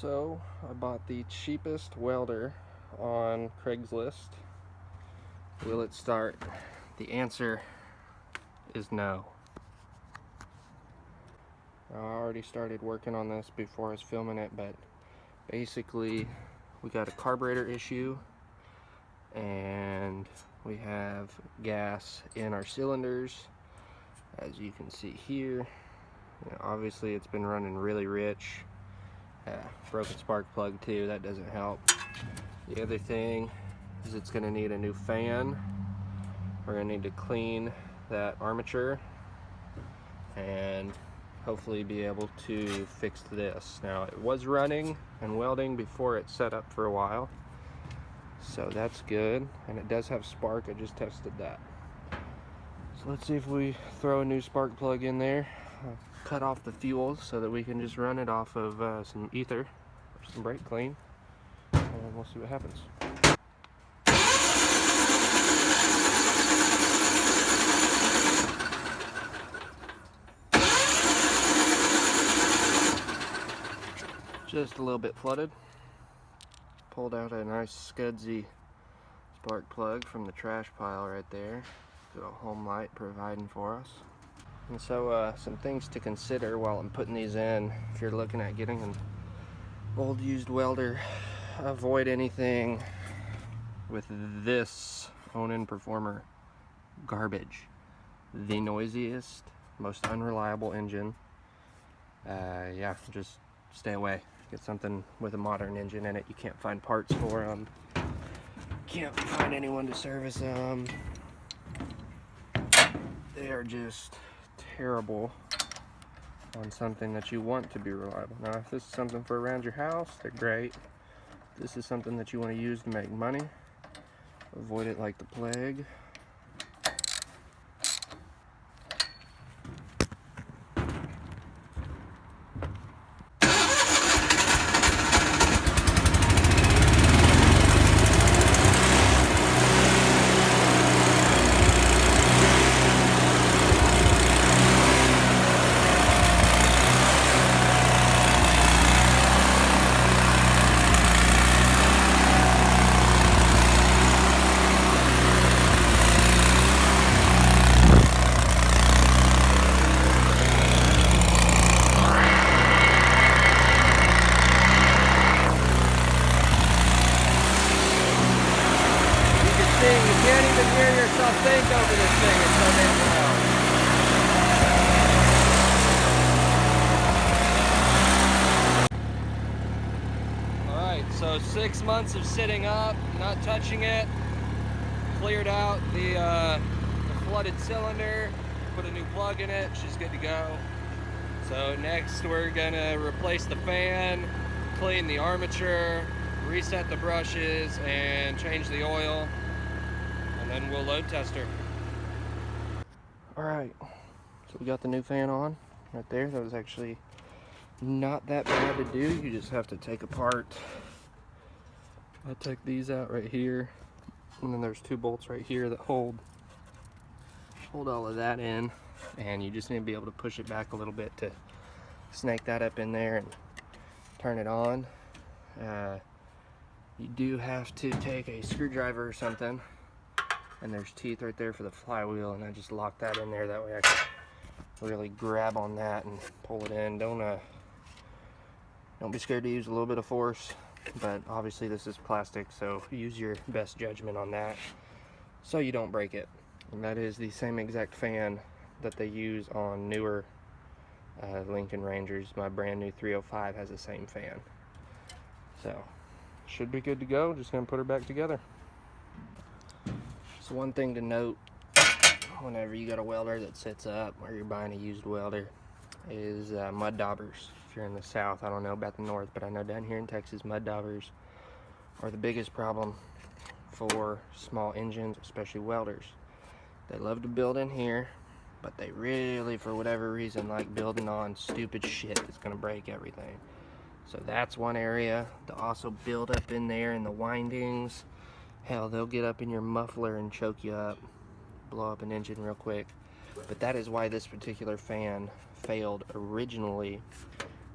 So I bought the cheapest welder on Craigslist. Will it start? The answer is no. I already started working on this before I was filming it, but basically we got a carburetor issue and we have gas in our cylinders, as you can see here. Obviously it's been running really rich. Broken spark plug too, that doesn't help. The other thing is it's going to need a new fan. We're going to need to clean that armature and hopefully be able to fix this. Now, it was running and welding before it set up for a while, so that's good, and it does have spark. I just tested that. So let's see if we throw a new spark plug in there. Cut off the fuel so that we can just run it off of some ether or some brake clean, and we'll see what happens. Just a little bit flooded. Pulled out a nice Scudsy spark plug from the trash pile right there. Good old home light providing for us. And so some things to consider while I'm putting these in. If you're looking at getting an old used welder, avoid anything with this Onan Performer garbage. The noisiest, most unreliable engine. Yeah, just stay away. Get something with a modern engine in it. You can't find parts for them. Can't find anyone to service them. They are just terrible on something that you want to be reliable. Now, if this is something for around your house, they're great. If this is something that you want to use to make money, avoid it like the plague. You can't even hear yourself think over this thing, it's so damn loud. Alright, so 6 months of sitting up, not touching it, cleared out the flooded cylinder, put a new plug in it, she's good to go. So next we're gonna replace the fan, clean the armature, reset the brushes, and change the oil. Then we'll load test her. Alright, so we got the new fan on right there. That was actually not that bad to do. You just have to take apart. I took these out right here, and then there's two bolts right here that hold all of that in, and you just need to be able to push it back a little bit to snake that up in there and turn it on. You do have to take a screwdriver or something, and there's teeth right there for the flywheel, and I just locked that in there. That way I can really grab on that and pull it in. Don't be scared to use a little bit of force, but obviously this is plastic, so use your best judgment on that so you don't break it. And that is the same exact fan that they use on newer Lincoln Rangers. My brand new 305 has the same fan, so should be good to go. Just gonna put her back together. So one thing to note whenever you got a welder that sits up or you're buying a used welder is mud daubers. If you're in the south, I don't know about the north, but I know down here in Texas, mud daubers are the biggest problem for small engines, especially welders. They love to build in here, but they really, for whatever reason, like building on stupid shit that's gonna break everything. So that's one area. They'll also build up in there in the windings. Hell, they'll get up in your muffler and choke you up, blow up an engine real quick. But that is why this particular fan failed originally,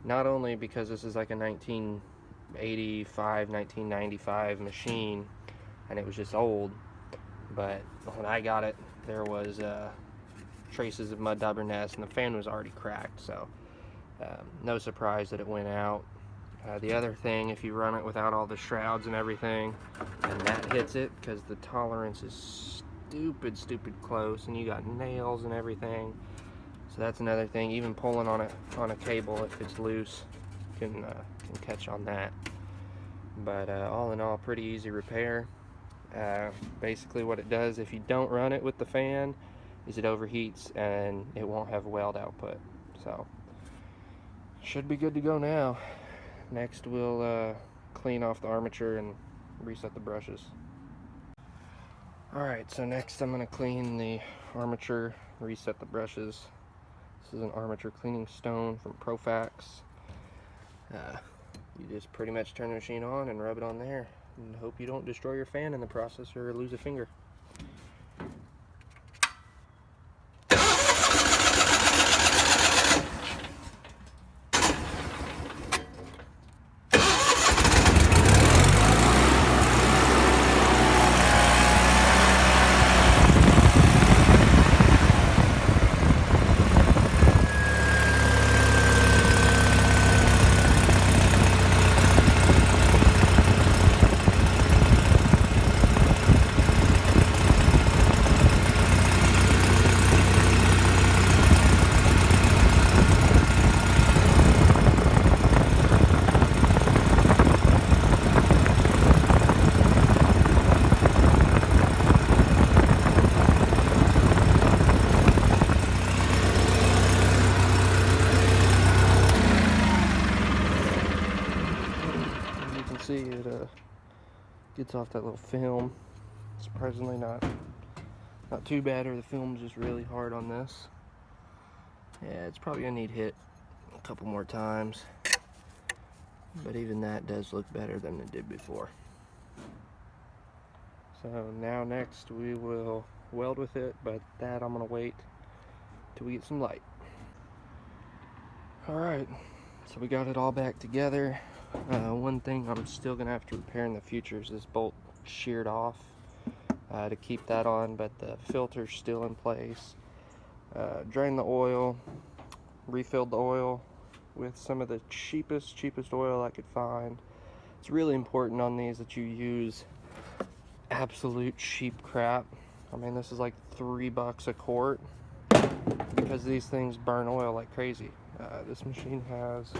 Not only because this is like a 1985, 1995 machine, and it was just old, but when I got it, there was traces of mud dauber nest, and the fan was already cracked, so no surprise that it went out. The other thing, if you run it without all the shrouds and everything, and that hits it, because the tolerance is stupid close, and you got nails and everything. So that's another thing. Even pulling on a cable, if it's loose, can catch on that. But all in all, pretty easy repair. Basically, what it does if you don't run it with the fan is it overheats and it won't have weld output. So should be good to go now. Next, we'll clean off the armature and reset the brushes. Alright, so next I'm going to clean the armature, reset the brushes. This is an armature cleaning stone from Profax. You just pretty much turn the machine on and rub it on there, and hope you don't destroy your fan in the process or lose a finger. See, it gets off that little film. Surprisingly not too bad, or the film's just really hard on this. Yeah, it's probably gonna need hit a couple more times, but even that does look better than it did before. So now next we will weld with it, but that I'm gonna wait till we get some light. Alright, so we got it all back together. One thing I'm still gonna have to repair in the future is this bolt sheared off to keep that on, but the filter's still in place. Drained the oil, refilled the oil with some of the cheapest oil I could find. It's really important on these that you use absolute cheap crap. I mean, this is like $3 a quart, because these things burn oil like crazy. This machine has,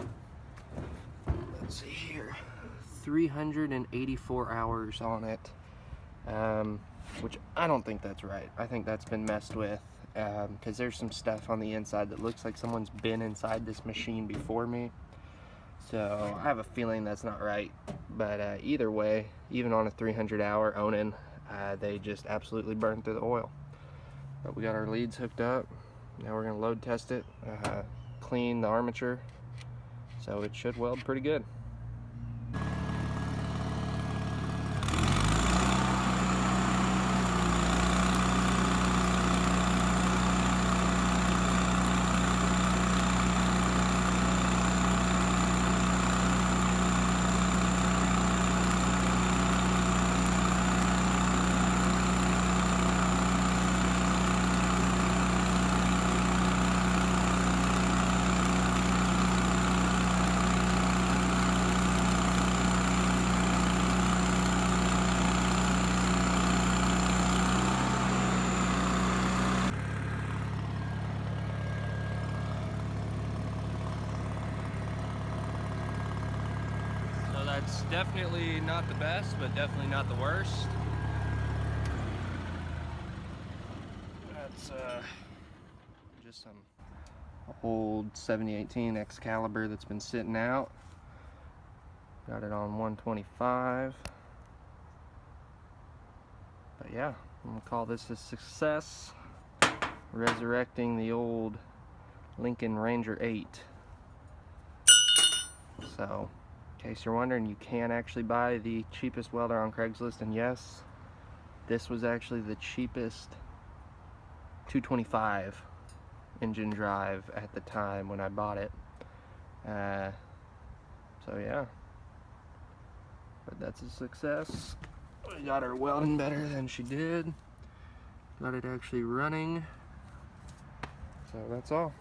let's see here, 384 hours on it, which I don't think that's right. I think that's been messed with, because there's some stuff on the inside that looks like someone's been inside this machine before me. So I have a feeling that's not right. But either way, even on a 300-hour Onan, they just absolutely burn through the oil. But we got our leads hooked up. Now we're going to load test it, clean the armature, so it should weld pretty good. That's definitely not the best, but definitely not the worst. That's just some old 7018 Excalibur that's been sitting out. Got it on 125. But yeah, I'm gonna call this a success. Resurrecting the old Lincoln Ranger 8. So, in case you're wondering, you can actually buy the cheapest welder on Craigslist, and yes, this was actually the cheapest 225 engine drive at the time when I bought it. So yeah, but that's a success. We got her welding better than she did. Got it actually running. So that's all.